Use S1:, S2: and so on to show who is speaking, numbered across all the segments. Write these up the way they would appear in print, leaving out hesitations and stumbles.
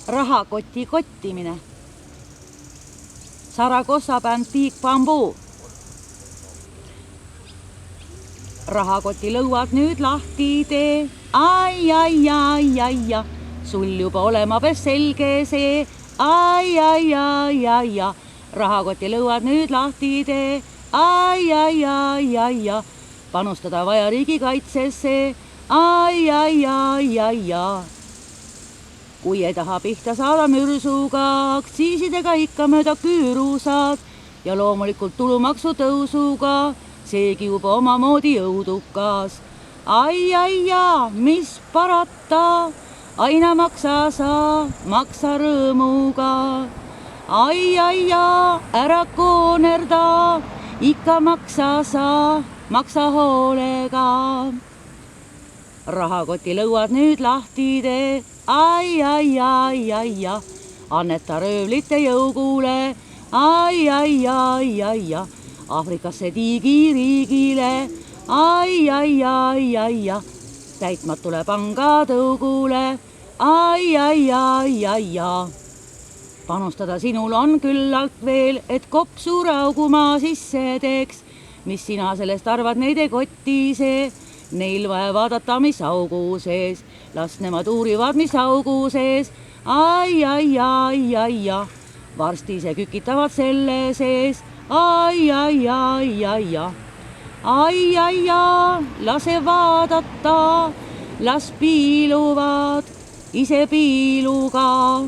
S1: rahakoti kottimine. Saragossa bänd Big Bamboo. Rahakoti lõuad nüüd lahti tee, ai, ai, ai, ai, ai, sul juba olema peaks selge see, ai, ai, ai, ai, ai, rahakoti lõuad nüüd lahti tee, ai, ai, ai, ai, ai, panustada vaja riigikaitsesse, ai, ai, ai, ai, ai. Kui ei taha pihta saada mürsuga, aktsiisidega ikka mööda küüru saad ja loomulikult tulumaksu tõusuga, seegi juba omamoodi jõudukas. Ai, ai, ai, mis parata, aina maksa sa, maksa rõõmuga. Ai, ai, ai, ära koonerda, ikka maksa sa, maksa hoolega. Rahakoti lõuad nüüd lahti tee, ai, ai, ai, ai, ai, anneta röövlite jõugule, ai, ai, ai, ai, ai, Aafrikasse tiigiriigile, ai, ai, ai, ai, ai, täitmatule pangatõugule, ai, ai, ai, ai, ai. Panustada sinul on küllalt veel, et kopp suure augu maa sisse teeks, mis sina sellest arvad, neid ei kotti see, neil vaja vaadata, mis augu sees, las nemad uurivad, mis augu sees, ai, ai, ai, ai, ai, varsti ise kükitavad selle sees, ai, ai, ai, ai, ai, ai, ai, ai, lase vaadata, las piiluvad ise piiluga,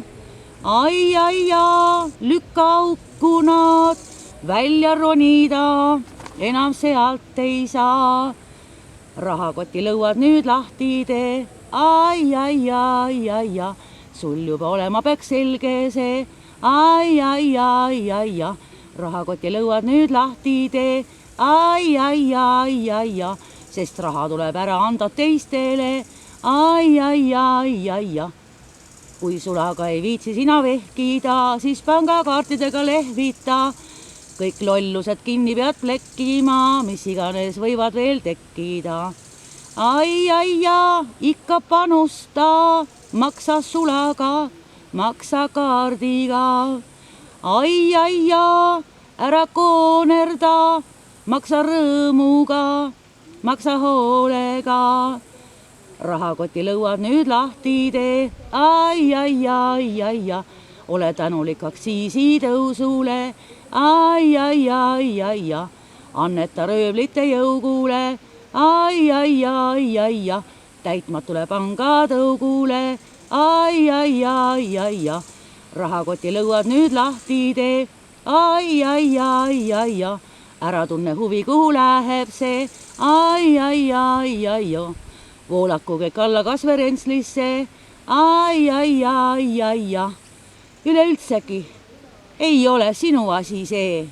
S1: ai, ai, ai, lükka auku nad, välja ronida, enam sealt ei saa. Rahakoti lõuad nüüd lahti tee, ai, ai, ai, ai, ai, sul juba olema peaks selge see, ai, ai, ai, ai, ai, rahakoti lõuad nüüd lahti tee, ai, ai, ai, ai, ai, sest raha tuleb ära anda teistele, ai, ai, ai, ai, ai. Kui sulaga ei viitsi sina vehkida, siis pangakaartidega lehvita, kõik lollused kinni pead plekkima, mis iganes võivad veel tekkida. Ai, ai, ai, ikka panusta, maksa sulaga, maksa kaardiga. Ai, ai, ai, ära koonerda, maksa rõõmuga, maksa hoolega. Rahakoti lõuad nüüd lahti tee, ai, ai, ai, ai, ai, ole tänulik aktsiisi tõusule, ai, ai, ai, ai, ai, anneta röövlite jõugule, ai, ai, ai, ai, ai, täitmatule pangatõugule, ai, ai, ai, ai, ai, rahakoti lõuad nüüd lahti tee, ai, ai, ai, ai, ai, ära tunne huvi, kuhu läheb see, ai, ai, ai, ai, ai, voolaku kõik alla kasverentslisse, ai, ai, ai, ai, ai, üleüldsegi ei ole sinu asi see.